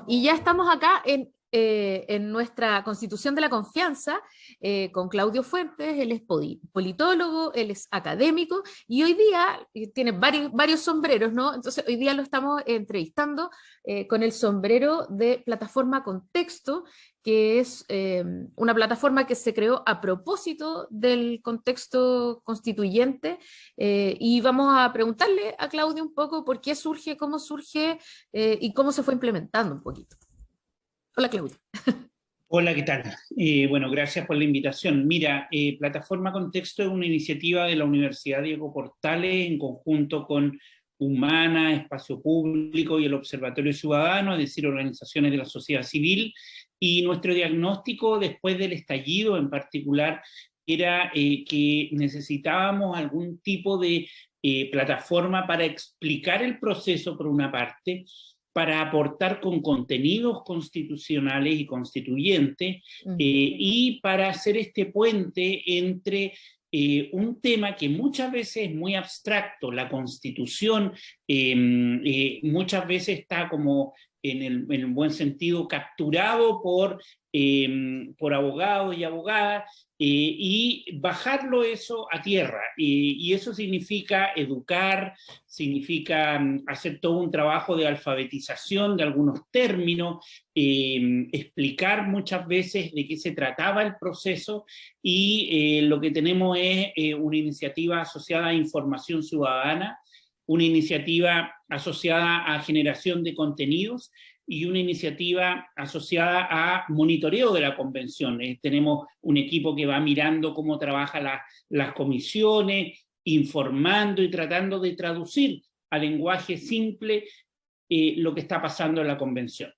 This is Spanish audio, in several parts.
Y ya estamos acá en nuestra Constitución de la Confianza con Claudio Fuentes. Él es politólogo, él es académico y hoy día tiene varios sombreros, ¿no? Entonces hoy día lo estamos entrevistando con el sombrero de Plataforma Contexto, que es una plataforma que se creó a propósito del contexto constituyente, y vamos a preguntarle a Claudio un poco por qué surge, cómo surge y cómo se fue implementando un poquito. Hola, Claudia. Hola, ¿qué tal? Bueno, gracias por la invitación. Mira, Plataforma Contexto es una iniciativa de la Universidad Diego Portales en conjunto con Humana, Espacio Público y el Observatorio Ciudadano, es decir, organizaciones de la sociedad civil, y nuestro diagnóstico después del estallido en particular era que necesitábamos algún tipo de plataforma para explicar el proceso por una parte, para aportar con contenidos constitucionales y constituyentes, y para hacer este puente entre un tema que muchas veces es muy abstracto, la Constitución, muchas veces está como en el buen sentido capturado por abogados y abogadas, y bajarlo eso a tierra, y eso significa educar, significa hacer todo un trabajo de alfabetización de algunos términos, explicar muchas veces de qué se trataba el proceso, y lo que tenemos es una iniciativa asociada a información ciudadana, una iniciativa asociada a generación de contenidos y una iniciativa asociada a monitoreo de la convención. Tenemos un equipo que va mirando cómo trabajan las comisiones, informando y tratando de traducir a lenguaje simple lo que está pasando en la convención.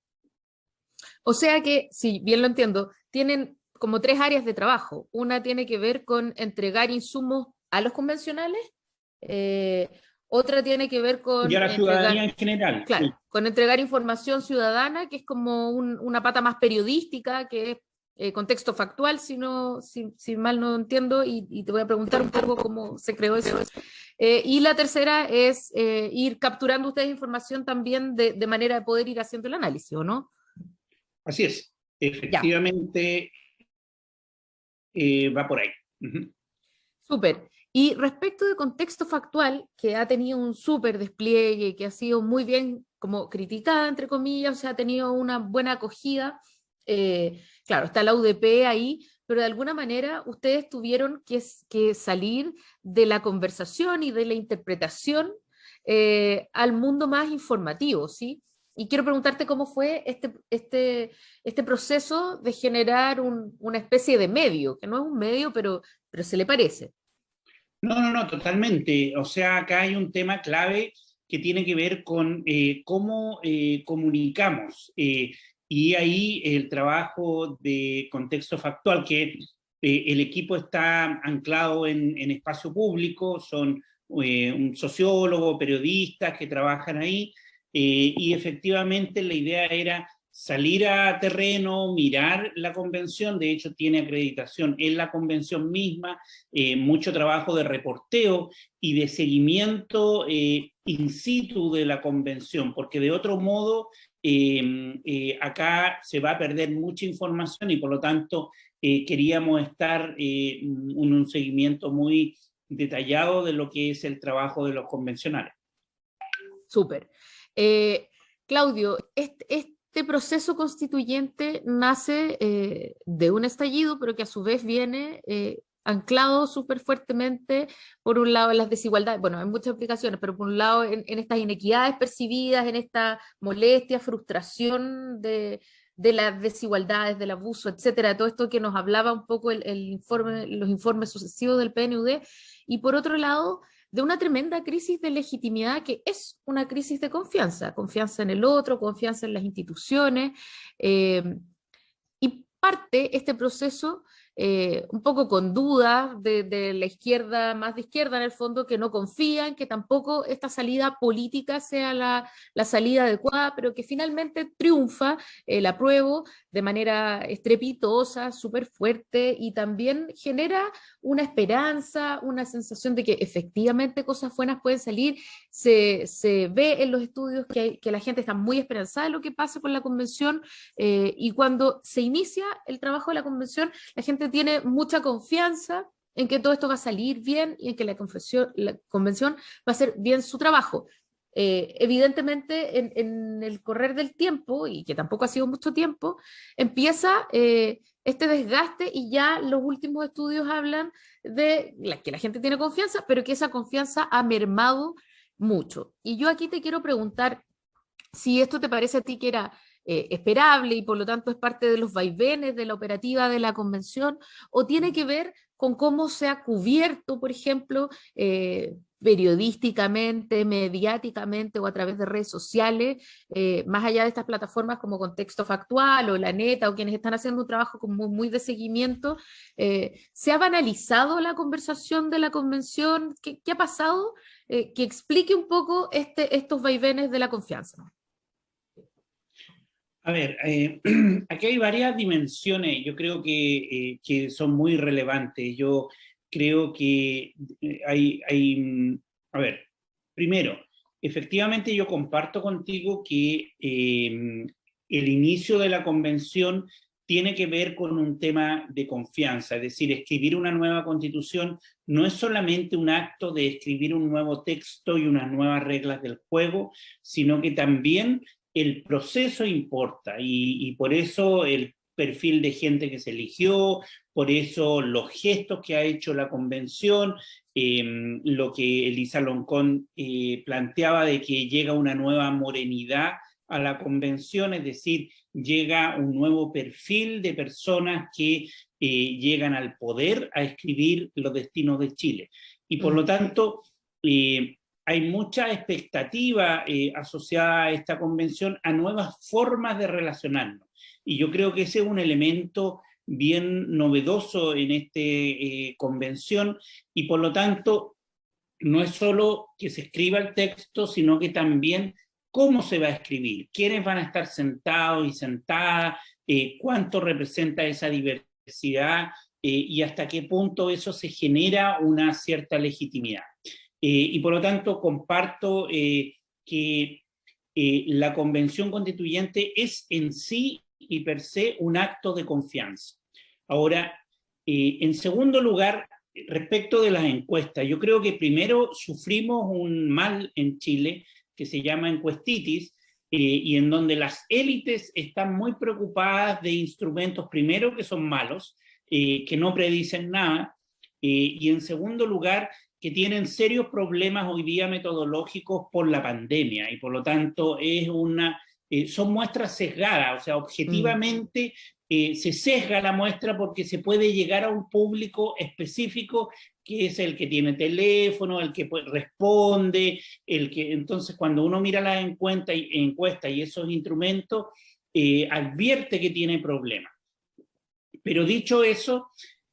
O sea que, si bien lo entiendo, tienen como tres áreas de trabajo. Una tiene que ver con entregar insumos a los convencionales, otra tiene que ver con y a la ciudadanía en general. claro, Sí. con entregar información ciudadana, que es como una pata más periodística, que es contexto factual, si mal no entiendo, y te voy a preguntar un poco cómo se creó eso. Y la tercera es ir capturando ustedes información también de manera de poder ir haciendo el análisis, ¿o no? Así es, efectivamente va por ahí. Súper. Y respecto de contexto factual, que ha tenido un súper despliegue, que ha sido muy bien como criticada, entre comillas, o sea, ha tenido una buena acogida, claro, está la UDP ahí, pero de alguna manera ustedes tuvieron que salir de la conversación y de la interpretación al mundo más informativo, ¿sí? Y quiero preguntarte cómo fue este proceso de generar una especie de medio, que no es un medio, pero se le parece. No, totalmente. O sea, acá hay un tema clave que tiene que ver con cómo comunicamos. Y ahí el trabajo de contexto factual, que el equipo está anclado en espacio público, son un sociólogo, periodistas que trabajan ahí, y efectivamente la idea era salir a terreno, mirar la convención. De hecho tiene acreditación en la convención misma, mucho trabajo de reporteo y de seguimiento in situ de la convención, porque de otro modo acá se va a perder mucha información, y por lo tanto queríamos estar en un seguimiento muy detallado de lo que es el trabajo de los convencionales. Súper. Claudio, este proceso constituyente nace de un estallido, pero que a su vez viene anclado súper fuertemente, por un lado, en las desigualdades, bueno, hay muchas explicaciones, pero por un lado, en estas inequidades percibidas, en esta molestia, frustración de las desigualdades, del abuso, etcétera, todo esto que nos hablaba un poco los informes sucesivos del PNUD, y por otro lado, de una tremenda crisis de legitimidad que es una crisis de confianza, confianza en el otro, confianza en las instituciones, y parte este proceso un poco con dudas de la izquierda, más de izquierda en el fondo, que no confían, que tampoco esta salida política sea la salida adecuada, pero que finalmente triunfa el apruebo de manera estrepitosa, súper fuerte, y también genera una esperanza, una sensación de que efectivamente cosas buenas pueden salir. Se ve en los estudios que la gente está muy esperanzada de lo que pase con la convención, y cuando se inicia el trabajo de la convención, la gente tiene mucha confianza en que todo esto va a salir bien y en que la convención va a hacer bien su trabajo. Evidentemente, en el correr del tiempo, y que tampoco ha sido mucho tiempo, empieza este desgaste, y ya los últimos estudios hablan de que la gente tiene confianza, pero que esa confianza ha mermado mucho. Y yo aquí te quiero preguntar si esto te parece a ti que era esperable y por lo tanto es parte de los vaivenes de la operativa de la convención, o tiene que ver con cómo se ha cubierto, por ejemplo, periodísticamente, mediáticamente o a través de redes sociales, más allá de estas plataformas como Contexto Factual o La Neta o quienes están haciendo un trabajo como muy de seguimiento. ¿Se ha banalizado la conversación de la convención? ¿Qué ha pasado? Que explique un poco estos vaivenes de la confianza. A ver, aquí hay varias dimensiones, yo creo que son muy relevantes. Yo creo que a ver, primero, efectivamente yo comparto contigo que el inicio de la convención tiene que ver con un tema de confianza, es decir, escribir una nueva constitución no es solamente un acto de escribir un nuevo texto y unas nuevas reglas del juego, sino que también el proceso importa, y por eso el perfil de gente que se eligió, por eso los gestos que ha hecho la convención, lo que Elisa Loncón planteaba de que llega una nueva morenidad a la convención, es decir, llega un nuevo perfil de personas que llegan al poder a escribir los destinos de Chile. Y por lo tanto, hay mucha expectativa asociada a esta convención, a nuevas formas de relacionarnos. Y yo creo que ese es un elemento bien novedoso en esta convención, y por lo tanto no es solo que se escriba el texto, sino que también cómo se va a escribir, quiénes van a estar sentados y sentadas, cuánto representa esa diversidad, y hasta qué punto eso se genera una cierta legitimidad. Y por lo tanto comparto que la convención constituyente es en sí y per se un acto de confianza. Ahora, en segundo lugar, respecto de las encuestas, yo creo que primero sufrimos un mal en Chile que se llama encuestitis, y en donde las élites están muy preocupadas de instrumentos, primero, que son malos, que no predicen nada, y en segundo lugar, que tienen serios problemas hoy día metodológicos por la pandemia, y por lo tanto son muestras sesgadas, o sea, objetivamente se sesga la muestra porque se puede llegar a un público específico que es el que tiene teléfono, el que responde, entonces cuando uno mira las encuestas y esos instrumentos, advierte que tiene problemas. Pero dicho eso,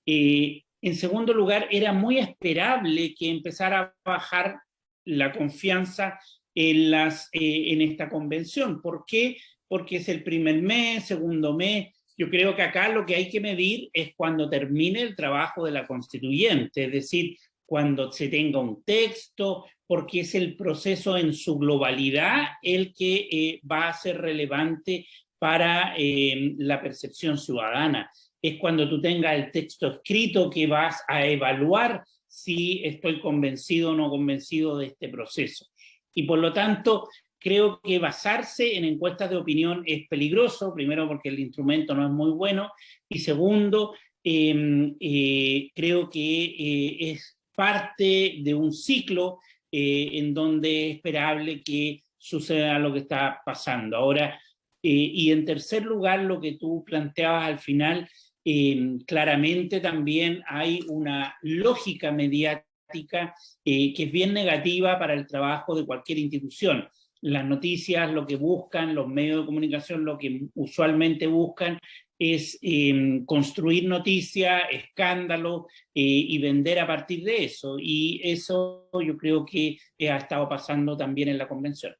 en segundo lugar, era muy esperable que empezara a bajar la confianza en esta convención. ¿Por qué? Porque es el primer mes, segundo mes. Yo creo que acá lo que hay que medir es cuando termine el trabajo de la constituyente, es decir, cuando se tenga un texto, porque es el proceso en su globalidad el que va a ser relevante para la percepción ciudadana. Es cuando tú tengas el texto escrito que vas a evaluar si estoy convencido o no convencido de este proceso. Y por lo tanto, creo que basarse en encuestas de opinión es peligroso, primero porque el instrumento no es muy bueno, y segundo, creo que es parte de un ciclo en donde es esperable que suceda lo que está pasando. Ahora, y en tercer lugar, lo que tú planteabas al final, claramente también hay una lógica mediática que es bien negativa para el trabajo de cualquier institución. Las noticias lo que buscan, los medios de comunicación lo que usualmente buscan es construir noticia, escándalo, y vender a partir de eso. Y eso yo creo que ha estado pasando también en la convención.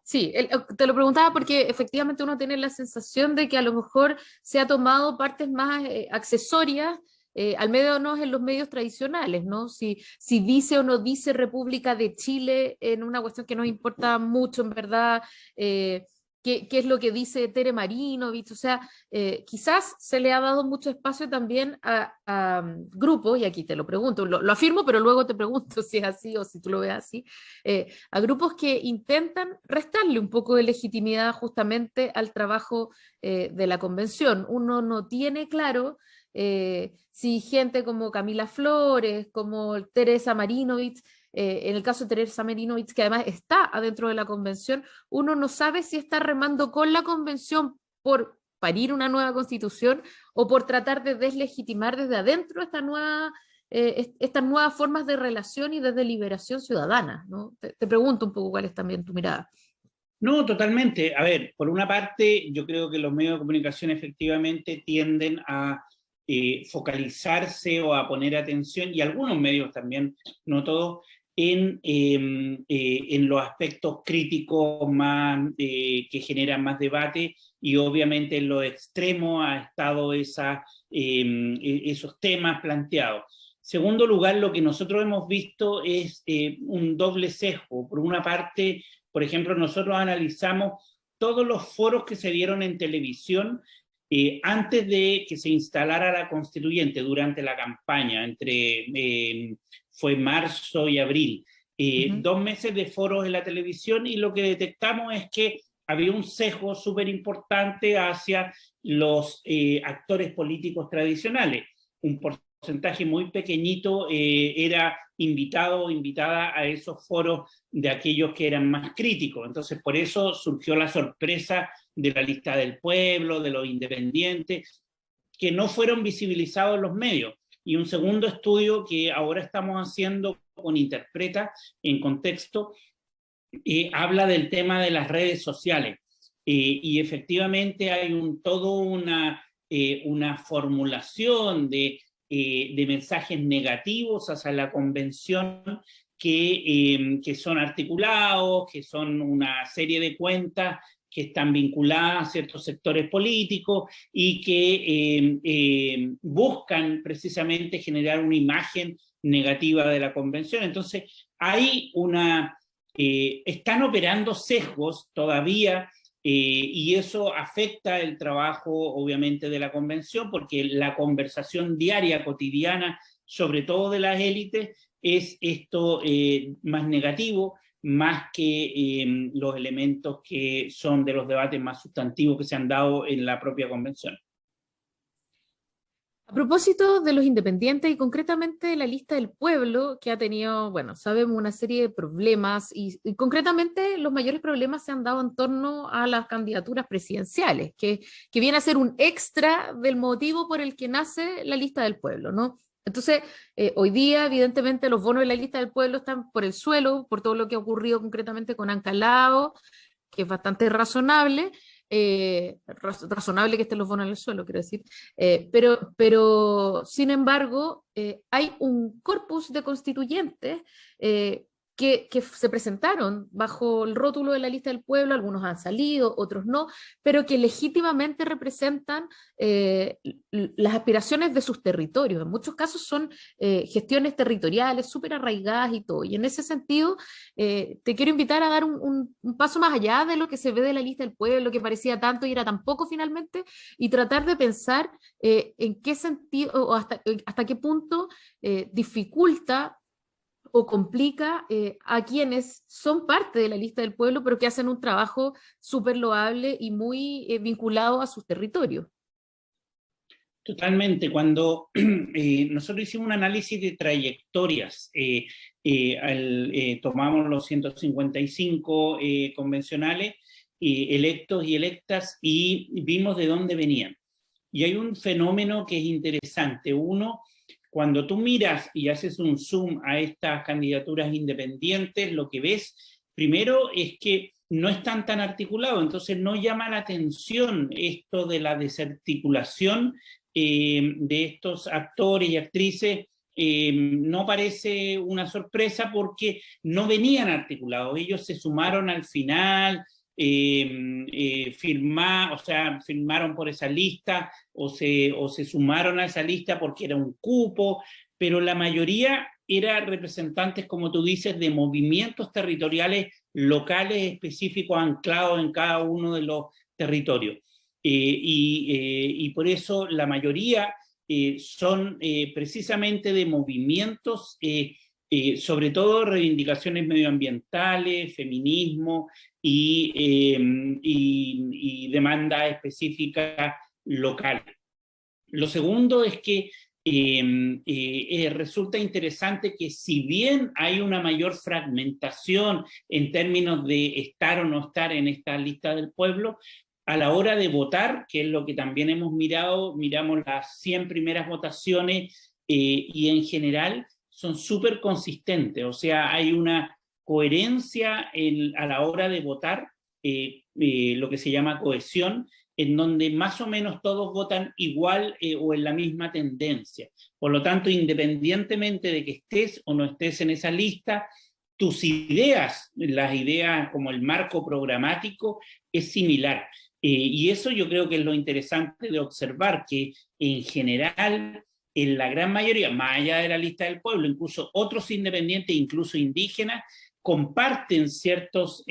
Sí, te lo preguntaba porque efectivamente uno tiene la sensación de que a lo mejor se ha tomado partes más accesorias, al menos en los medios tradicionales, ¿no? Si dice o no dice República de Chile en una cuestión que nos importa mucho, en verdad, qué es lo que dice Tere Marinovich, o sea, quizás se le ha dado mucho espacio también a grupos, y aquí te lo pregunto, lo afirmo, pero luego te pregunto si es así o si tú lo ves así, a grupos que intentan restarle un poco de legitimidad justamente al trabajo de la convención. Uno no tiene claro si gente como Camila Flores, como Teresa Marinovich, en el caso de Teresa Marinovich, que además está adentro de la convención, uno no sabe si está remando con la convención por parir una nueva constitución o por tratar de deslegitimar desde adentro estas nuevas formas de relación y de deliberación ciudadana, ¿no? Te pregunto un poco cuál es también tu mirada. No, totalmente. A ver, por una parte, yo creo que los medios de comunicación efectivamente tienden a focalizarse o a poner atención, y algunos medios también, no todos, en los aspectos críticos más que generan más debate, y obviamente en los extremos ha estado esos temas planteados. Segundo lugar, lo que nosotros hemos visto es un doble sesgo. Por una parte, por ejemplo, nosotros analizamos todos los foros que se dieron en televisión antes de que se instalara la constituyente, durante la campaña, fue marzo y abril. 2 meses de foros en la televisión, y lo que detectamos es que había un sesgo súper importante hacia los actores políticos tradicionales. Un porcentaje muy pequeñito era invitado o invitada a esos foros de aquellos que eran más críticos. Entonces, por eso surgió la sorpresa de la lista del pueblo, de los independientes, que no fueron visibilizados en los medios. Y un segundo estudio que ahora estamos haciendo con Interpreta en Contexto, habla del tema de las redes sociales. Y efectivamente hay toda una formulación de mensajes negativos hacia la convención que son articulados, que son una serie de cuentas que están vinculadas a ciertos sectores políticos y que buscan precisamente generar una imagen negativa de la convención. Entonces, hay están operando sesgos todavía, y eso afecta el trabajo, obviamente, de la convención, porque la conversación diaria, cotidiana, sobre todo de las élites, es esto más negativo, más que los elementos que son de los debates más sustantivos que se han dado en la propia convención. A propósito de los independientes y concretamente de la lista del pueblo, que ha tenido, bueno, sabemos una serie de problemas y concretamente los mayores problemas se han dado en torno a las candidaturas presidenciales, que viene a ser un extra del motivo por el que nace la lista del pueblo, ¿no? Entonces, hoy día, evidentemente, los bonos de la lista del pueblo están por el suelo, por todo lo que ha ocurrido concretamente con Ancalado, que es bastante razonable, razonable que estén los bonos en el suelo, quiero decir, pero sin embargo, hay un corpus de constituyentes que se presentaron bajo el rótulo de la lista del pueblo, algunos han salido, otros no, pero que legítimamente representan las aspiraciones de sus territorios. En muchos casos son gestiones territoriales súper arraigadas y todo. Y en ese sentido, te quiero invitar a dar un paso más allá de lo que se ve de la lista del pueblo, que parecía tanto y era tan poco finalmente, y tratar de pensar en qué sentido o hasta qué punto dificulta o complica a quienes son parte de la lista del pueblo, pero que hacen un trabajo súper loable y muy vinculado a sus territorios. Totalmente. Cuando nosotros hicimos un análisis de trayectorias, tomamos los 155 convencionales, electos y electas, y vimos de dónde venían. Y hay un fenómeno que es interesante. Uno, cuando tú miras y haces un zoom a estas candidaturas independientes, lo que ves primero es que no están tan articulados, entonces no llama la atención esto de la desarticulación de estos actores y actrices. No parece una sorpresa porque no venían articulados, ellos se sumaron al final, firmaron por esa lista o se sumaron a esa lista porque era un cupo, pero la mayoría eran representantes, como tú dices, de movimientos territoriales locales específicos anclados en cada uno de los territorios. Y por eso la mayoría son precisamente de movimientos, sobre todo reivindicaciones medioambientales, feminismo y demanda específica local. Lo segundo es que resulta interesante que si bien hay una mayor fragmentación en términos de estar o no estar en esta lista del pueblo, a la hora de votar, que es lo que también hemos mirado, miramos las 100 primeras votaciones y en general son súper consistentes, o sea, hay una coherencia a la hora de votar, lo que se llama cohesión, en donde más o menos todos votan igual o en la misma tendencia. Por lo tanto, independientemente de que estés o no estés en esa lista, tus ideas, las ideas como el marco programático, es similar. Y eso yo creo que es lo interesante de observar, que en general, en la gran mayoría, más allá de la lista del pueblo, incluso otros independientes, incluso indígenas, comparten ciertas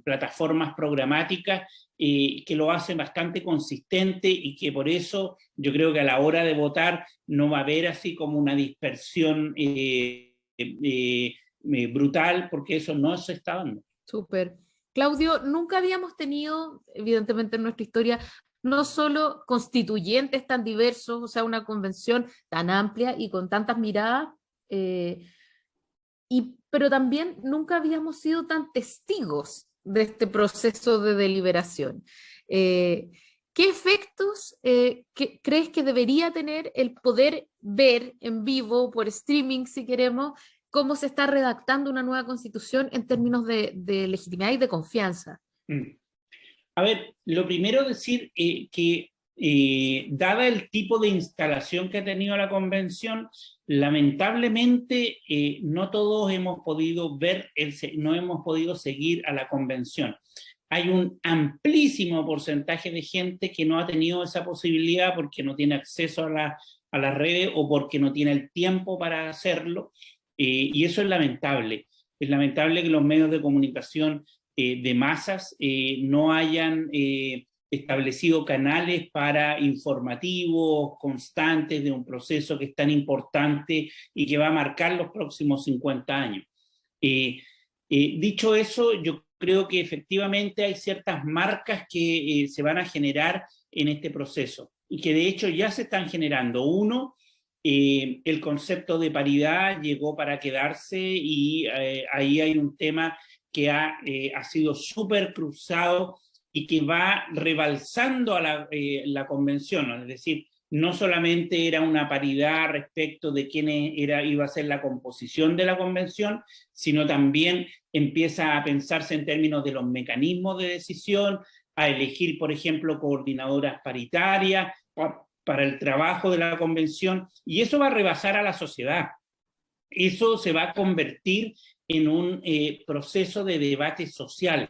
plataformas programáticas que lo hacen bastante consistente y que por eso yo creo que a la hora de votar no va a haber así como una dispersión brutal, porque eso no se está dando. Súper. Claudio, nunca habíamos tenido, evidentemente en nuestra historia, no solo constituyentes tan diversos, o sea, una convención tan amplia y con tantas miradas, pero también nunca habíamos sido tan testigos de este proceso de deliberación. ¿Qué efectos crees que debería tener el poder ver en vivo, por streaming si queremos, cómo se está redactando una nueva constitución en términos de legitimidad y de confianza? A ver, lo primero decir que dada el tipo de instalación que ha tenido la convención, lamentablemente no todos hemos podido no hemos podido seguir a la convención. Hay un amplísimo porcentaje de gente que no ha tenido esa posibilidad porque no tiene acceso a las redes o porque no tiene el tiempo para hacerlo, y eso es lamentable. Es lamentable que los medios de comunicación de masas no hayan establecido canales para informativos constantes de un proceso que es tan importante y que va a marcar los próximos 50 años. Dicho eso, yo creo que efectivamente hay ciertas marcas que se van a generar en este proceso y que de hecho ya se están generando. Uno, el concepto de paridad llegó para quedarse y ahí hay un tema que ha sido súper cruzado y que va rebalsando a la convención, es decir, no solamente era una paridad respecto de quién iba a ser la composición de la convención, sino también empieza a pensarse en términos de los mecanismos de decisión, a elegir, por ejemplo, coordinadoras paritarias para el trabajo de la convención, y eso va a rebasar a la sociedad. Eso se va a convertir en un proceso de debate social.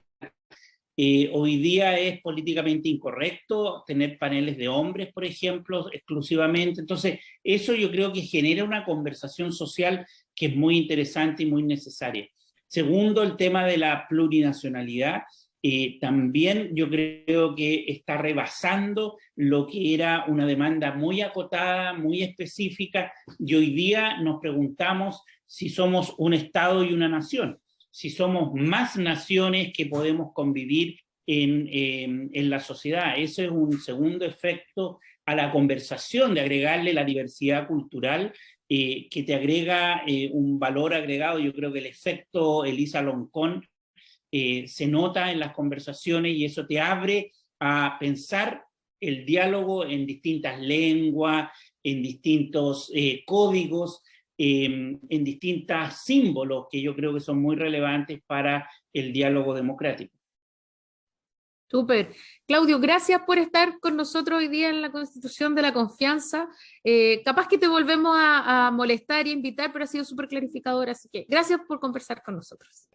Hoy día es políticamente incorrecto tener paneles de hombres, por ejemplo, exclusivamente. Entonces, eso yo creo que genera una conversación social que es muy interesante y muy necesaria. Segundo, el tema de la plurinacionalidad. También yo creo que está rebasando lo que era una demanda muy acotada, muy específica, y hoy día nos preguntamos si somos un Estado y una nación, si somos más naciones que podemos convivir en la sociedad. Ese es un segundo efecto a la conversación, de agregarle la diversidad cultural, que te agrega un valor agregado. Yo creo que el efecto Elisa Loncón se nota en las conversaciones y eso te abre a pensar el diálogo en distintas lenguas, en distintos códigos, en distintos símbolos que yo creo que son muy relevantes para el diálogo democrático. Súper. Claudio, gracias por estar con nosotros hoy día en la Constitución de la Confianza. Capaz que te volvemos a molestar y invitar, pero ha sido súper clarificador, así que gracias por conversar con nosotros.